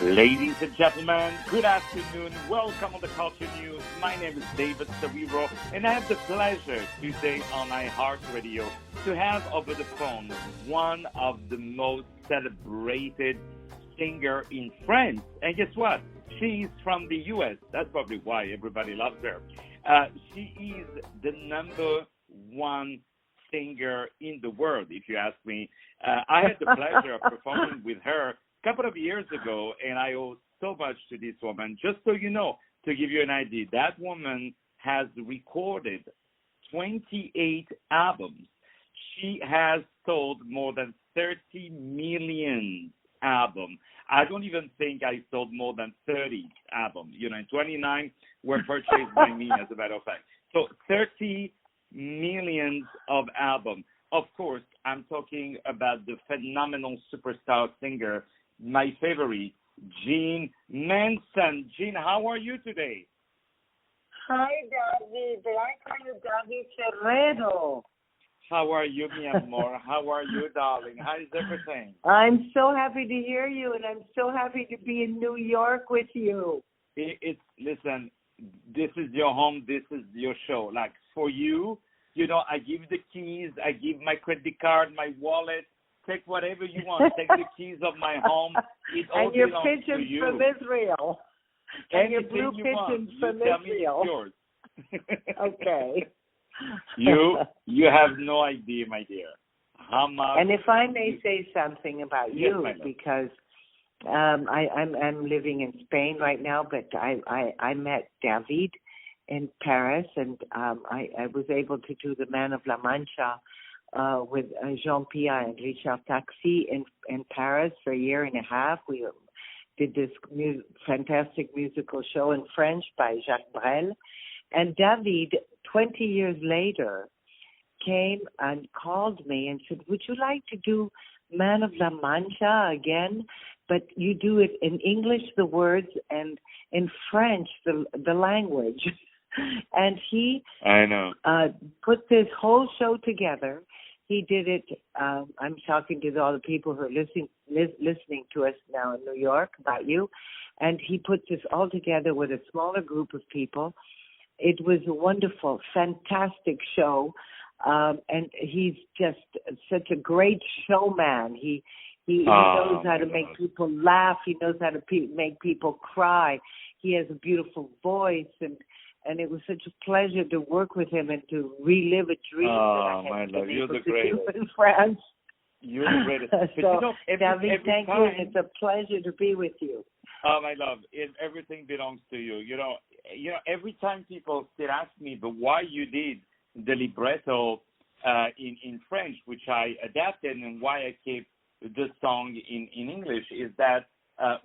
Ladies and gentlemen, good afternoon. Welcome on the Culture News. My name is David Serero, and I have the pleasure today on iHeartRadio to have over the phone one of the most celebrated singer in France. And guess what? She's from the U.S. That's probably why everybody loves her. She is the number one singer in the world, if you ask me. I had the pleasure of performing with her couple of years ago, and I owe so much to this woman. Just so you know, to give you an idea, that woman has recorded 28 albums. She has sold more than 30 million albums. I don't even think I sold more than 30 albums. You know, and 29 were purchased by me, as a matter of fact. So 30 millions of albums. Of course, I'm talking about the phenomenal superstar singer, my favorite, Jeane Manson. Jeane, how are you today? Hi, David. I call you David Serero. How are you, mi amor? How are you, darling? How is everything? I'm so happy to hear you, and I'm so happy to be in New York with you. Listen, this is your home. This is your show. Like, for you, you know, I give the keys. I give my credit card, my wallet. Take whatever you want. Take the keys of my home. It all and your belongs pigeons to you. from Israel. And your blue pigeons from Israel. Yours. Okay. You have no idea, my dear, how much. And if I may say something about you, yes, because I'm living in Spain right now, but I met David in Paris, and I was able to do the Man of La Mancha with Jean-Pierre and Richard Taxi in Paris for a year and a half. We did this fantastic musical show in French by Jacques Brel. And David, 20 years later, came and called me and said, would you like to do Man of La Mancha again? But you do it in English, the words, and in French, the language. And he put this whole show together. He did it. I'm talking to all the people who are listening to us now in New York about you. And he put this all together with a smaller group of people. It was a wonderful, fantastic show. And he's just such a great showman. He knows how to make people laugh. He knows how to make people cry. He has a beautiful voice, and it was such a pleasure to work with him and to relive a dream that I had been able to do in France. You're the greatest. So, you know, David, thank you, and it's a pleasure to be with you. Oh, my love, everything belongs to you. You know, every time people still ask me, but why you did the libretto in French, which I adapted, and why I kept the song in English, is that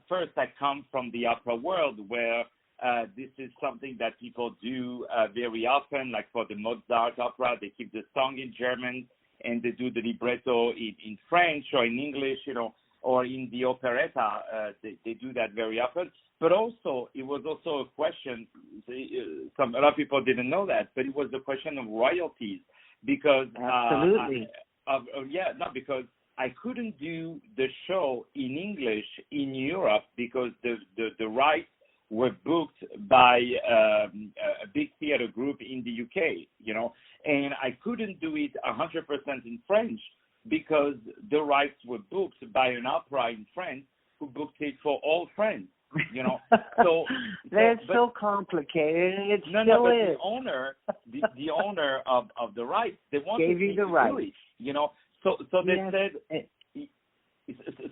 first I come from the opera world where this is something that people do very often, like for the Mozart opera, they keep the song in German and they do the libretto in French or in English, you know, or in the operetta, they do that very often. But also, it was also a question, a lot of people didn't know that, but it was the question of royalties because... Absolutely. Because I couldn't do the show in English in Europe because the rights were booked by a big theater group in the UK, you know, and I couldn't do it 100% in French because the rights were booked by an opera in France who booked it for all France, you know. So that's so complicated, and it still is. The owner of the rights, they wanted gave you the right, do it, you know. So they said.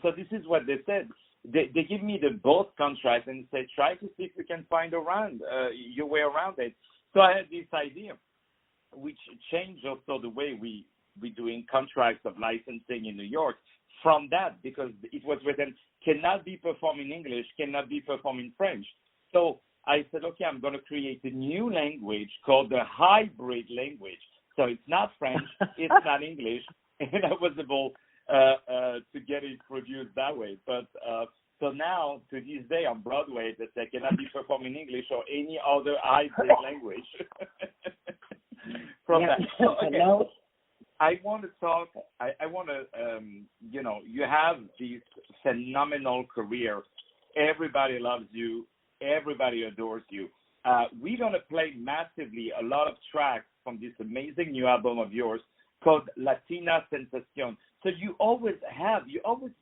So this is what they said. They give me the both contracts and say, try to see if you can find your way around it. So I had this idea, which changed also the way we doing contracts of licensing in New York from that, because it was written, cannot be performed in English, cannot be performed in French. So I said, okay, I'm going to create a new language called the hybrid language. So it's not French, it's not English, and I was able to get it produced that way. But so now, to this day, on Broadway, that they cannot be performed in English or any other hybrid language. From that. So, okay. I want to talk. I want to, you have this phenomenal career Everybody loves you. Everybody adores you. We're going to play massively a lot of tracks from this amazing new album of yours called Latina Sensación. So you always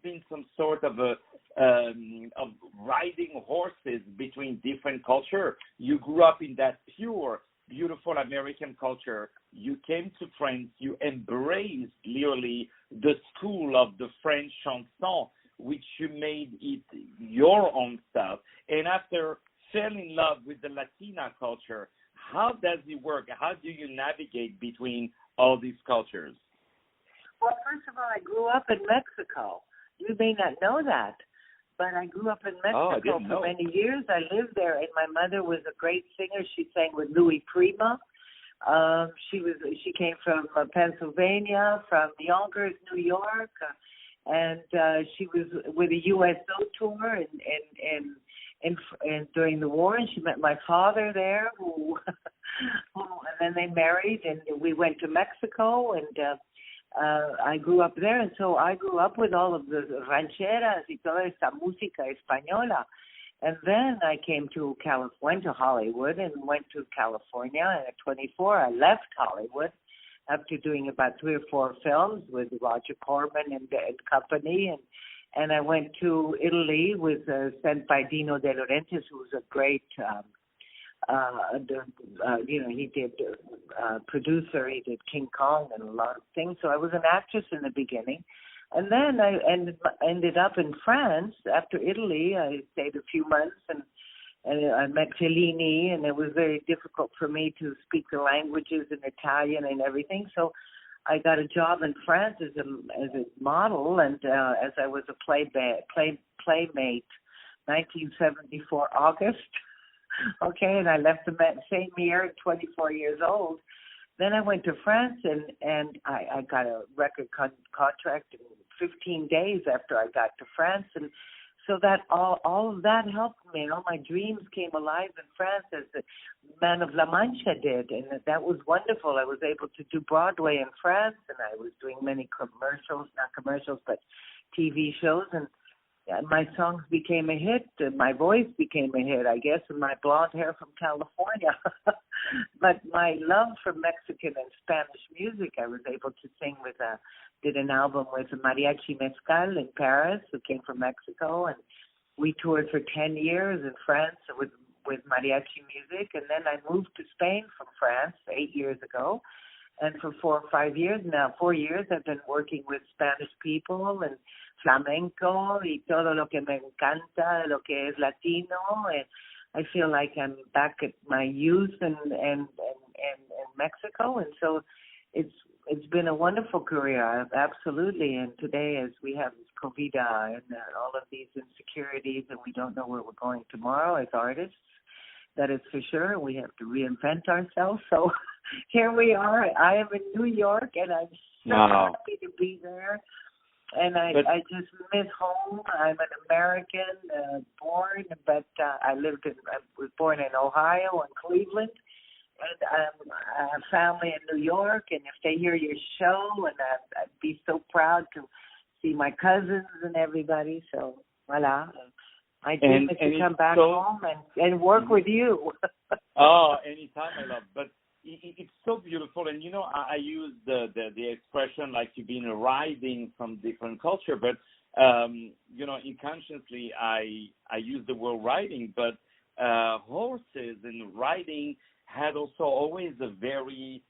been some sort of of riding horses between different culture. You grew up in that pure, beautiful American culture. You came to France. You embraced literally the school of the French chanson, which you made it your own stuff. And after fell in love with the Latina culture, how does it work? How do you navigate between all these cultures? Well, first of all, I grew up in Mexico. You may not know that, but I grew up in Mexico for many years. I lived there, and my mother was a great singer. She sang with Louis Prima. She came from Pennsylvania, from Yonkers, New York, and she was with a USO tour and during the war, and she met my father there, who and then they married, and we went to Mexico, and I grew up there, and so I grew up with all of the rancheras y toda esta música española. And then I went to Hollywood and went to California, and at 24 I left Hollywood after doing about 3 or 4 films with Roger Corman and company, and I went to Italy with sent by Dino De Laurentiis, who's a great, he did producer, he did King Kong and a lot of things. So I was an actress in the beginning. And then I ended up in France. After Italy, I stayed a few months, and I met Fellini, and it was very difficult for me to speak the languages in Italian and everything. So I got a job in France as a model, and as I was a playmate, 1974 August. Okay, and I left the same year, 24 years old. Then I went to France, and I got a record contract in 15 days after I got to France, and so that all of that helped me. All my dreams came alive in France, as the Man of La Mancha did, and that was wonderful. I was able to do Broadway in France, and I was doing many not commercials, but TV shows, and my songs became a hit. My voice became a hit, I guess, and my blonde hair from California. But my love for Mexican and Spanish music, I was able to sing did an album with Mariachi Mezcal in Paris, who came from Mexico, and we toured for 10 years in France with mariachi music, and then I moved to Spain from France 8 years ago, and for 4 or 5 years now, 4 years, I've been working with Spanish people and flamenco y todo lo que me encanta, lo que es latino, and I feel like I'm back at my youth in Mexico, and so it's been a wonderful career, absolutely. And today, as we have COVID and all of these insecurities, and we don't know where we're going tomorrow as artists, that is for sure. We have to reinvent ourselves. So here we are. I am in New York, and I'm so happy to be there. And I just miss home. I'm an American, born, but I was born in Ohio and Cleveland. And I have family in New York, and if they hear your show, and I'd be so proud to see my cousins and everybody. So, voila. My dream is to come back home and work with you. Anytime, I love. But it's so beautiful, and I use the expression like you've been riding from different culture, but unconsciously I use the word riding, but horses and riding had also always a very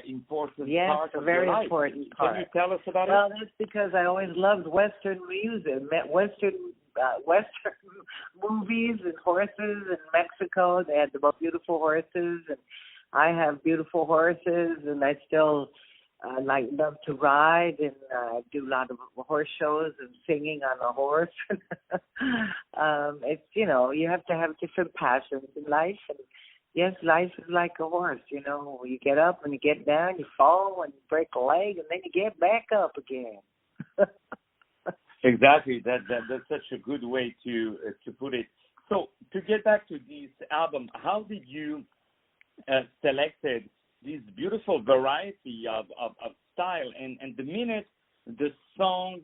important part of your life. Yes, a very important part. Can you tell us about it? Well, that's because I always loved Western music, Western movies and horses in Mexico. They had the most beautiful horses, and I have beautiful horses, and I still love to ride, and do a lot of horse shows and singing on a horse. It's you have to have different passions in life, and yes, life is like a horse. You get up and you get down, you fall and you break a leg, and then you get back up again. Exactly. That's such a good way to put it. So to get back to this album, how did you selected this beautiful variety of style, and the minute the song,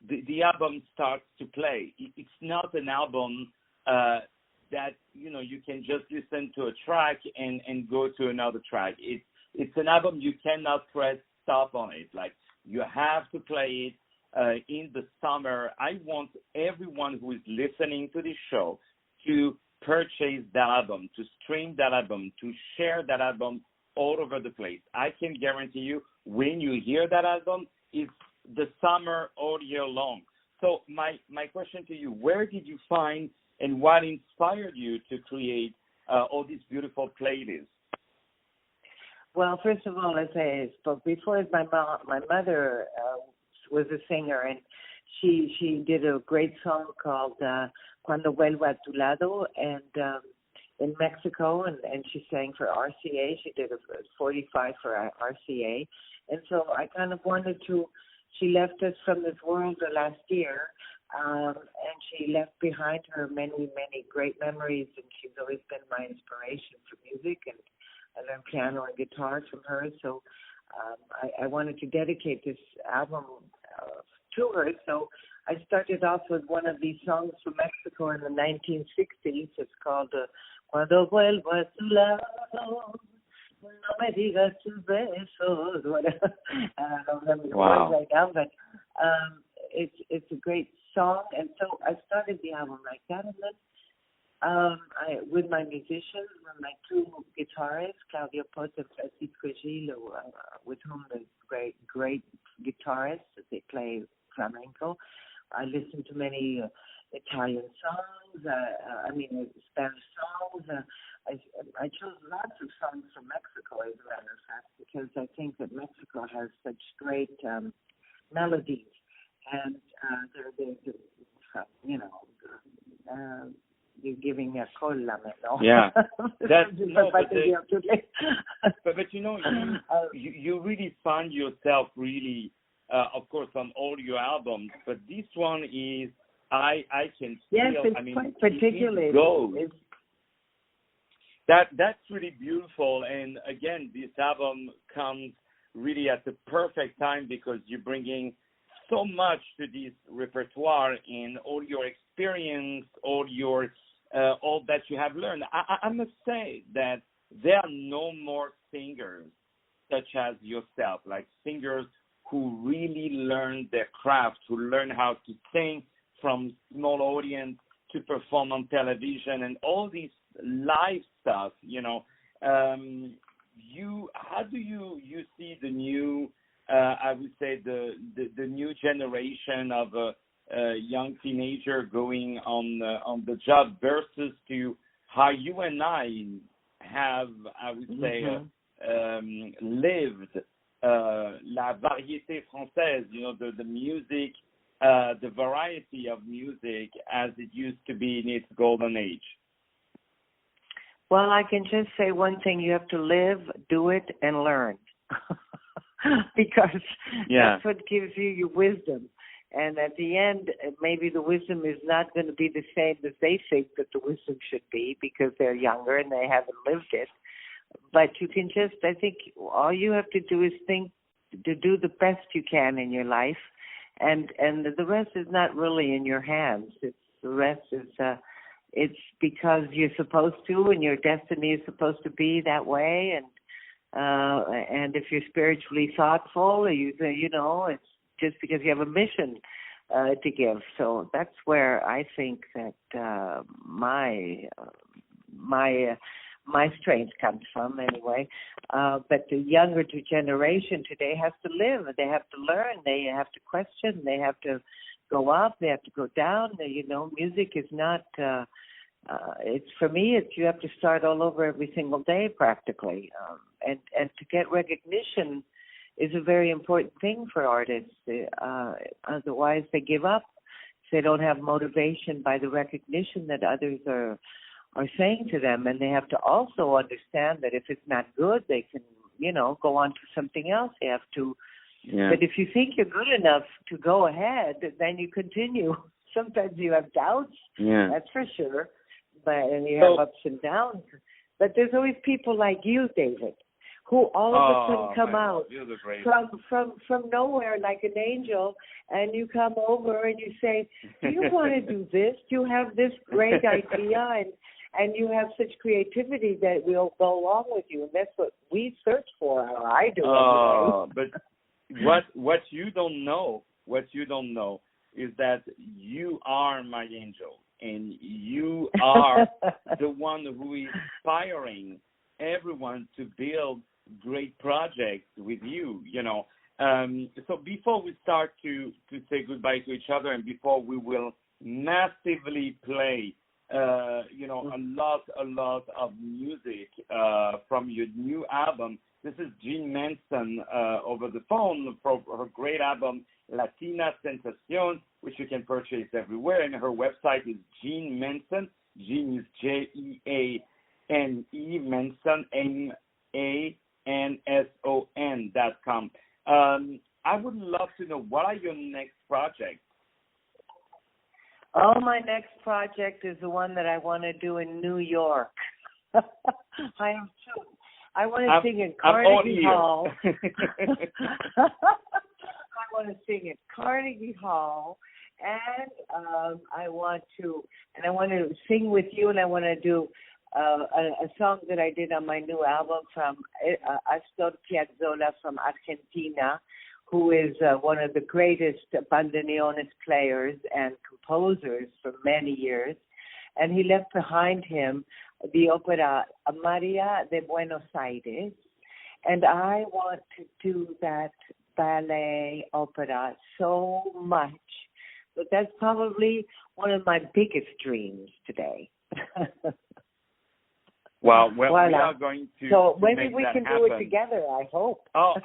the album starts to play, it's not an album that you can just listen to a track and go to another track. It's an album you cannot press stop on it. Like, you have to play it in the summer. I want everyone who is listening to this show to purchase that album, to stream that album, to share that album all over the place. I can guarantee you, when you hear that album, it's the summer all year long. So my question to you, where did you find and what inspired you to create all these beautiful playlists? Well, first of all, as I spoke before, my mother was a singer, and she did a great song called Cuando Vuelva a Tu Lado, and in Mexico, and she sang for RCA. She did a 45 for RCA, and so I kind of wanted to. She left us from this world last year, and she left behind her many, many great memories, and she's always been my inspiration for music, and I learned piano and guitar from her, so I wanted to dedicate this album to her. So I started off with one of these songs from Mexico in the 1960s. It's called Cuando Vuelva a Tu Lado, no me digas tus besos. Whatever. I don't remember the words right now, but it's a great song. And so I started the album like that, and then with my musicians, with my two guitarists, Claudia Pot and Francisco Gil, with whom they're great guitarists. They play flamenco. I listen to many Italian songs, Spanish songs. I chose lots of songs from Mexico, as a matter of fact, because I think that Mexico has such great melodies, and you're giving me a cola, no? Yeah, that's but you really find yourself really, of course, on all your albums, but this one is I can feel. Yes, it's quite particularly. That's really beautiful, and again, this album comes really at the perfect time because you're bringing so much to this repertoire and all your experience, all that you have learned. I must say that there are no more singers such as yourself, like singers who really learn their craft, who learn how to sing from small audience to perform on television and all these live stuff. How do you see the new? I would say the new generation of a young teenager going on the job versus to how you and I have, I would say, lived la variété française, the music, the variety of music as it used to be in its golden age. Well, I can just say one thing: you have to live, do it, and learn. Because that's what gives you your wisdom. And at the end, maybe the wisdom is not going to be the same as they think that the wisdom should be because they're younger and they haven't lived it. But you can just, I think, all you have to do is think to do the best you can in your life. And the rest is not really in your hands. The rest is, it's because you're supposed to, and your destiny is supposed to be that way. And if you're spiritually thoughtful, it's just because you have a mission to give. So that's where I think that my strength comes from, anyway. But the younger generation today has to live. They have to learn. They have to question. They have to go up. They have to go down. Music is not. It's for me. You have to start all over every single day, practically. And to get recognition is a very important thing for artists. Otherwise, they give up. They don't have motivation by the recognition that others are saying to them, and they have to also understand that if it's not good, they can, go on to something else. They have to. Yeah. But if you think you're good enough to go ahead, then you continue. Sometimes you have doubts. Yeah. That's for sure. And you have ups and downs. But there's always people like you, David, who all of a sudden come out from nowhere like an angel, and you come over and you say, do you want to do this? You have this great idea, and you have such creativity that will go along with you, and that's what we search for, or I do anyway. But what you don't know is that you are my angel, and you are the one who is inspiring everyone to build great projects with you, So before we start to say goodbye to each other, and before we will massively play, a lot of music from your new album. This is Jeane Manson over the phone for her great album, Latina Sensación, which you can purchase everywhere. And her website is Jeane Manson. Jeane is Jeane, Manson, MANSON.com. I would love to know, what are your next projects? Oh, my next project is the one that I want to do in New York. I am too. I want to sing in Carnegie Hall. I want to sing in Carnegie Hall, and I want to sing with you, and I want to do a song that I did on my new album from Astor Piazzolla from Argentina, who is one of the greatest bandoneonist players and composers for many years. And he left behind him the opera Maria de Buenos Aires. And I want to do that ballet opera so much. But that's probably one of my biggest dreams today. Well, we are going to. So maybe we can happen. do it together, I hope. Oh,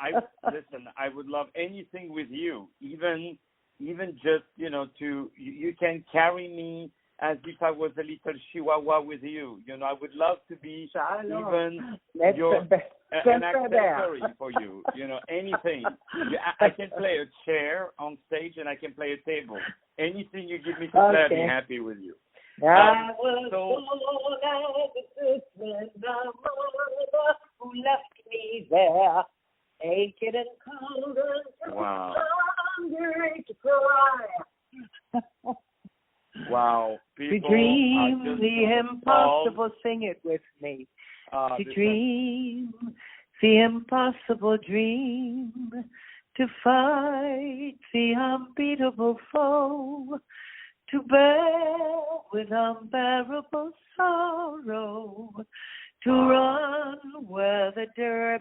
listen, I would love anything with you, even just, you can carry me as if I was a little chihuahua with you. I would love to be even an accessory for you, anything. I can play a chair on stage and I can play a table. Anything you give me to play, I'll be happy with you. I was born as a sister, the mother who left me there, naked and cold and hungry to cry. Wow. To dream the impossible, sing it with me. To dream the impossible dream, to fight the unbeatable foe, to bear with unbearable sorrow, to run where the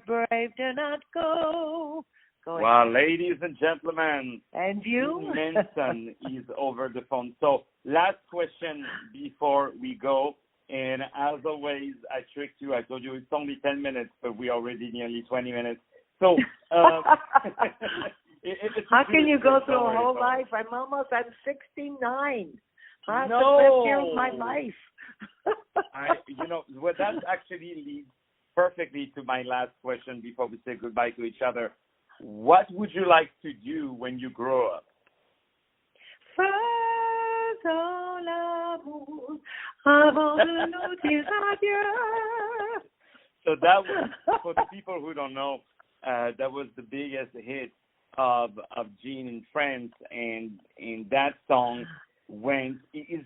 brave dare not go. Well, ladies and gentlemen, and you? Jeane Manson is over the phone. So, last question before we go. And as always, I tricked you. I told you it's only 10 minutes, but we're already nearly 20 minutes. So, how can you go through a whole life? I'm 69. That feels my life. Well, that actually leads perfectly to my last question before we say goodbye to each other. What would you like to do when you grow up? So that was, for the people who don't know, that was the biggest hit of Jeane in France, and that song is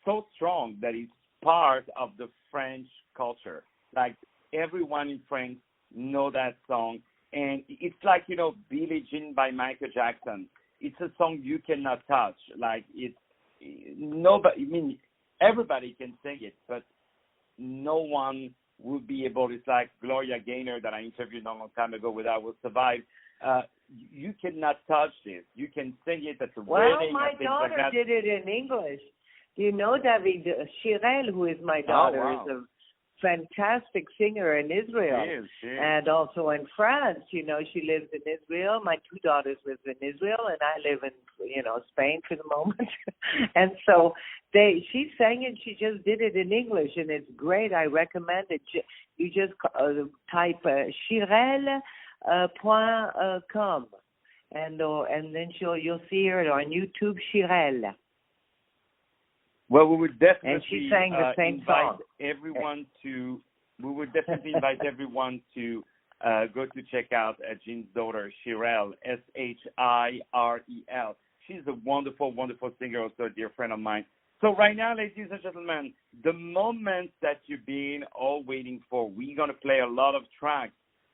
so strong that it's part of the French culture. Like, everyone in France know that song, and it's like, Billie Jean by Michael Jackson. It's a song you cannot touch. Like, everybody can sing it, but no one would be able. It's like Gloria Gaynor that I interviewed a long time ago with I Will Survive. You cannot touch this. You can sing it at the wedding. Well, my daughter did it in English. David Serero, who is my daughter, is a fantastic singer in Israel. She is. And also in France. She lives in Israel. My two daughters live in Israel, and I live in, Spain for the moment. And so she sang it. She just did it in English, and it's great. I recommend it. You just type Chirel.com, and then you'll see her on YouTube, Chirel. Well, we would definitely and she sang the same invite song. We would definitely invite everyone to go to check out Jeane's daughter, Shirel, Shirel. She's a wonderful, wonderful singer, also a dear friend of mine. So right now, ladies and gentlemen, the moment that you've been all waiting for, we're going to play a lot of tracks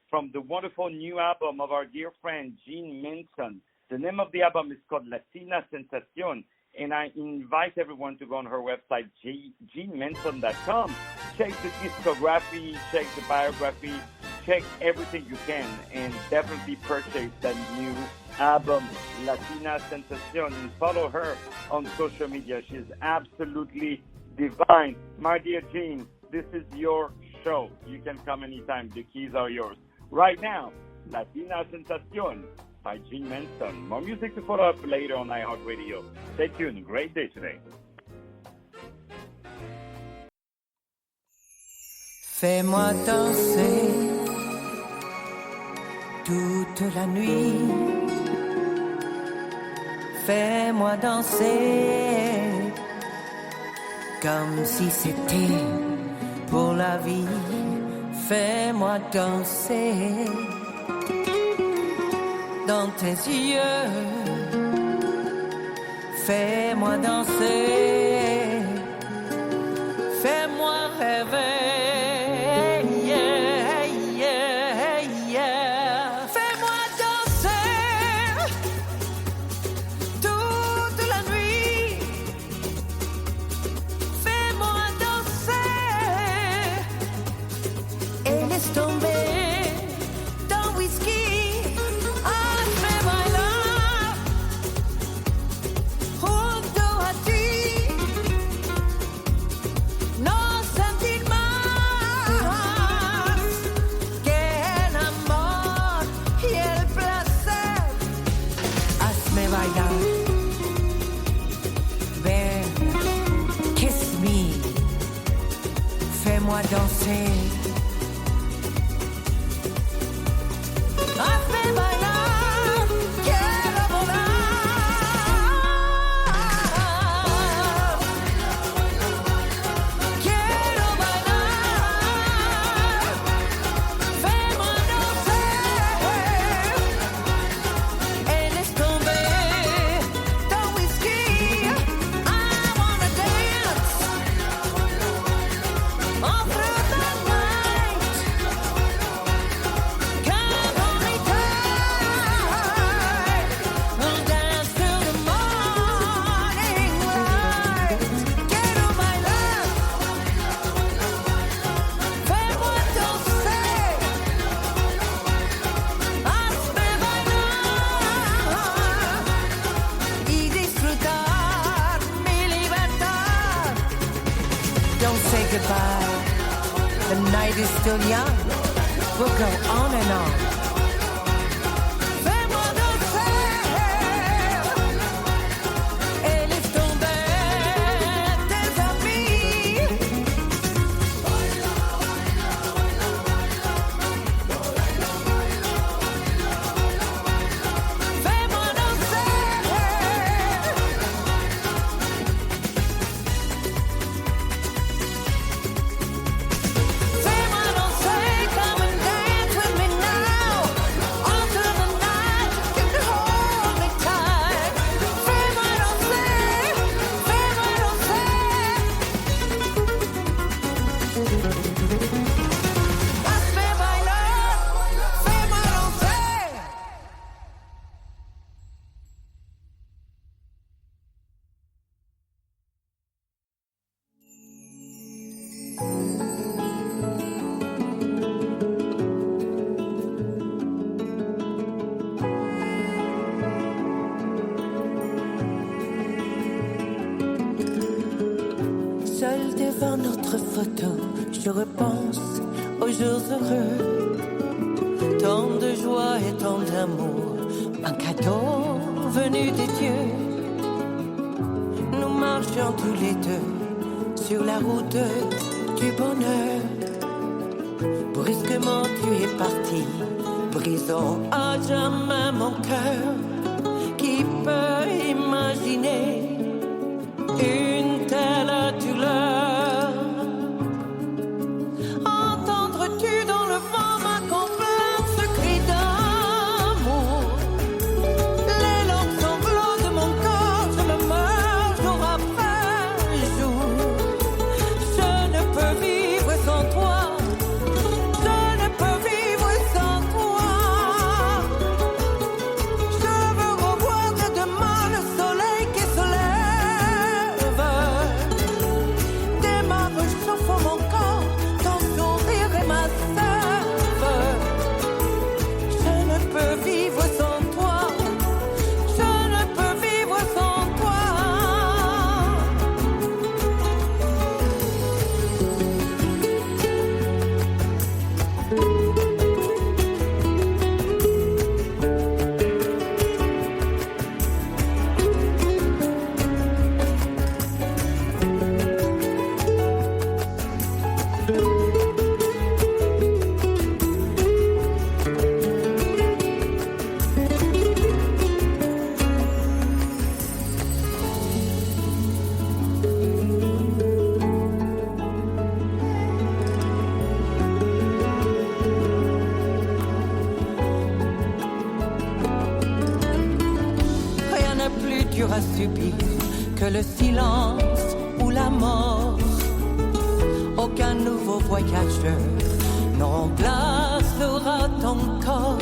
from the wonderful new album of our dear friend, Jeane Manson. The name of the album is called Latina Sensación, and I invite everyone to go on her website, JeaneManson.com. Check the discography, check the biography, check everything you can, and definitely purchase that new album, Latina Sensación, and follow her on social media. She's absolutely divine. My dear Jeane, this is your show. You can come anytime. The keys are yours. Right now, Latina Sensación by Jeane Manson. More music to follow up later on iHeartRadio. Stay tuned. Great day today. Fais-moi danser toute la nuit. Fais-moi danser comme si c'était pour la vie. Fais-moi danser dans tes yeux. Fais-moi danser. Fais-moi rêver. Fais-moi danser. Hazme bailar, quiero volar. Quiero bailar. Fais-moi danser. Et laisse tomber ton whisky. I wanna dance. All through the night, come on me tight. We'll dance till the morning light. Quiero bailar, fais-moi danser. Hazme bailar y disfrutar mi libertad. Don't say goodbye. The night is still young. We'll go on and on. Fais-moi danser. Et laisse tomber tes amis. Fais-moi danser. Fais-moi danser, come and dance with me now. All through the night, you can hold me tight. Fais-moi danser, fais-moi danser. Hazme bailar, fais-moi danser. Seul devant notre photo, je repense aux jours heureux. Tant de joie et tant d'amour, un cadeau venu des dieux. Nous marchions tous les deux sur la route du bonheur. Brusquement tu es parti, brisant à jamais mon cœur. Qui peut imaginer une telle douleur? Entendres-tu dans le vent ma complainte? que le silence ou la mort. Aucun nouveau voyageur ne remplacera ton corps.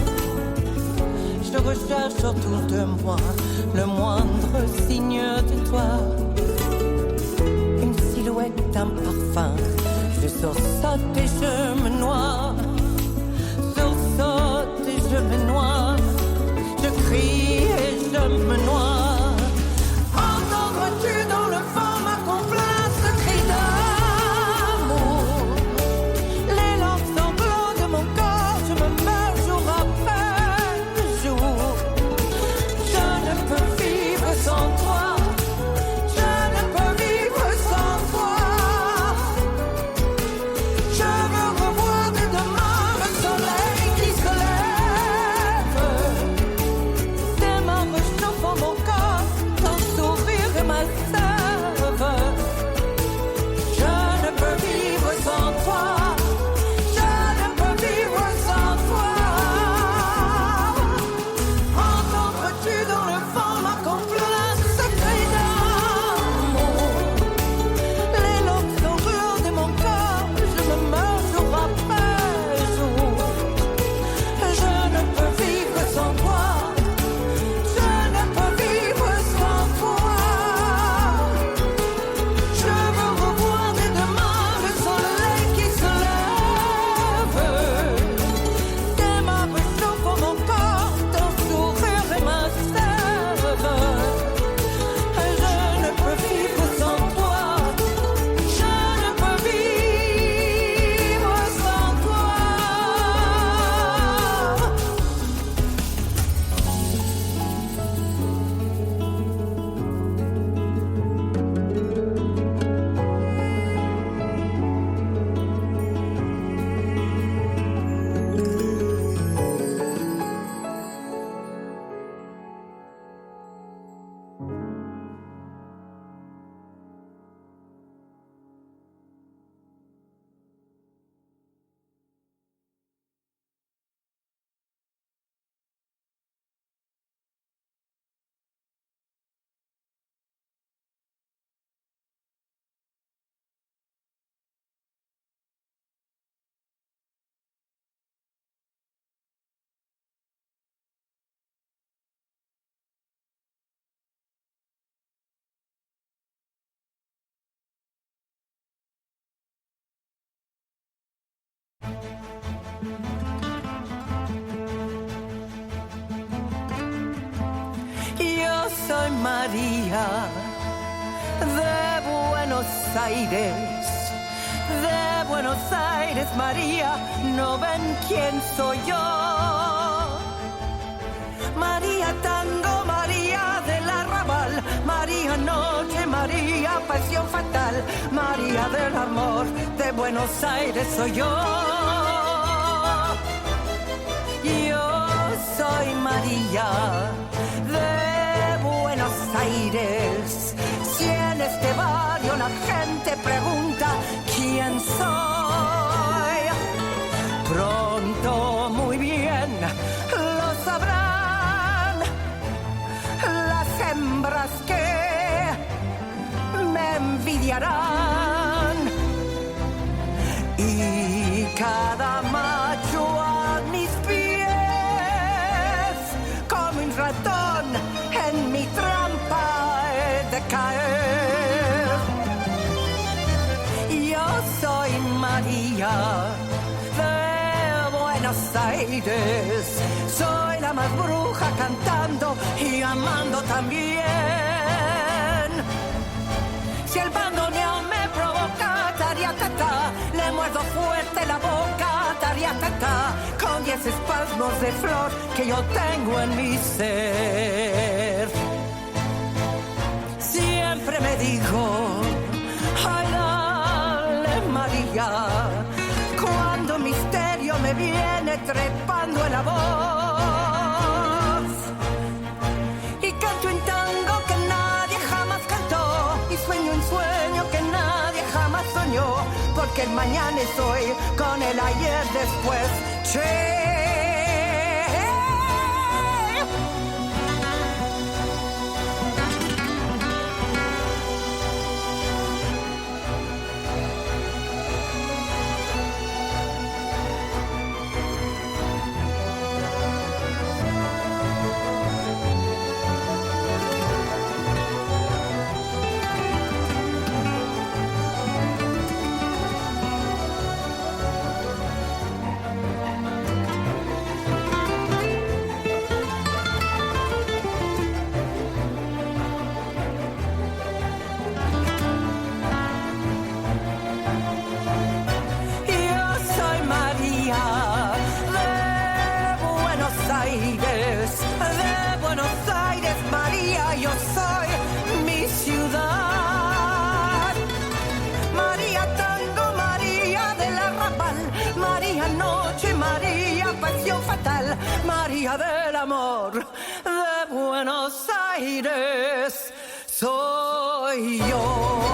Je recherche autour de moi le moindre signe de toi. Une silhouette, un parfum. Je sursaute et je me noie. Sursaute et je me noie. Je crie et je me noie. Entendras-tu dans le vent ma complainte cri d'amour? Les larmes sanglots de mon corps, je me meurs jour après jour. Je ne peux vivre sans toi. Je ne peux vivre sans toi. Je veux revoir dès demain le soleil qui se lève. Tes mains réchauffant mon corps, ton sourire et ma sève. Je ne peux vivre sans toi. Je ne peux vivre sans toi. Entendras-tu dans le vent ma complainte, ce cri d'amour? Les larmes sanglots de mon corps, je me meurs jour après jour. Je ne peux vivre sans toi. Je ne peux vivre sans toi. Je veux revoir dès demain le soleil qui se lève. Tes mains réchauffant mon corps, ton sourire et ma sève. Je ne peux vivre sans toi. Je ne peux vivre sans toi. Yo soy María de Buenos Aires, de Buenos Aires, María, ¿no ven quién soy yo? María Tango, María del Arrabal, María Noche, María Pasión Fatal, María del Amor, de Buenos Aires soy yo. Yo soy María de Buenos Aires. Si en este barrio la gente pregunta quién soy, pronto muy bien lo sabrán las hembras que me envidiarán y cada macho a mis pies como un ratón en mi trampa he de caer. Yo soy María de Buenos Aires, soy la más bruja cantando y amando también. Si el bandoneón me provoca, tariatata, le muerdo fuerte la boca, tariatata, con 10 espasmos de flor que yo tengo en mi ser. Siempre me digo, ay, dale, María, cuando misterio me viene trepando en la voz. Y canto un tango que nadie jamás cantó, y sueño un sueño que nadie jamás soñó, porque el mañana es hoy, con el ayer después. Che. María del Amor de Buenos Aires, soy yo.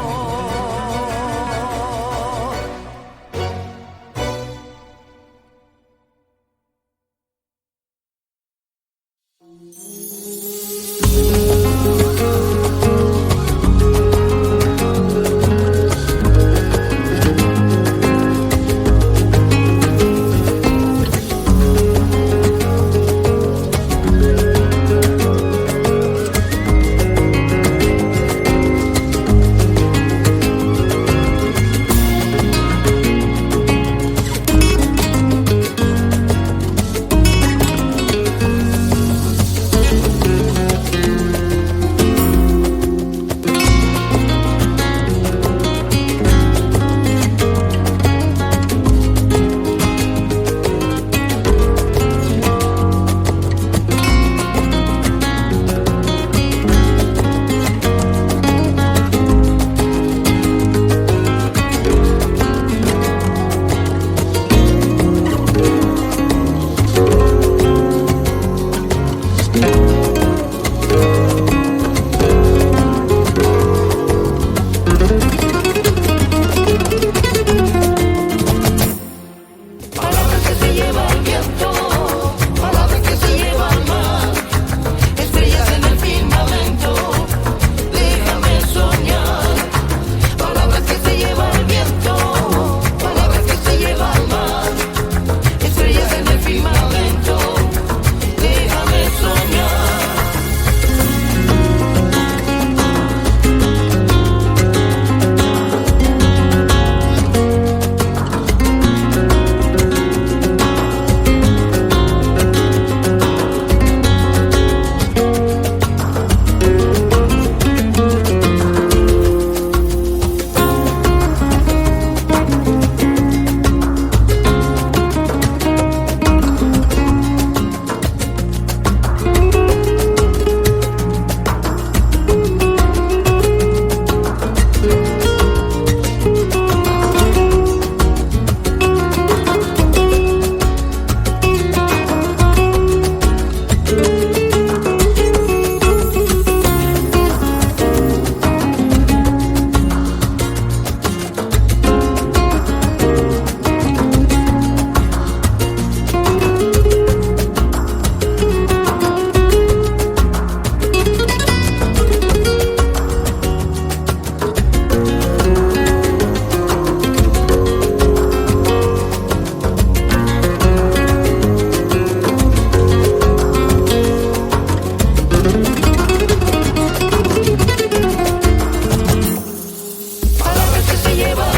Lleva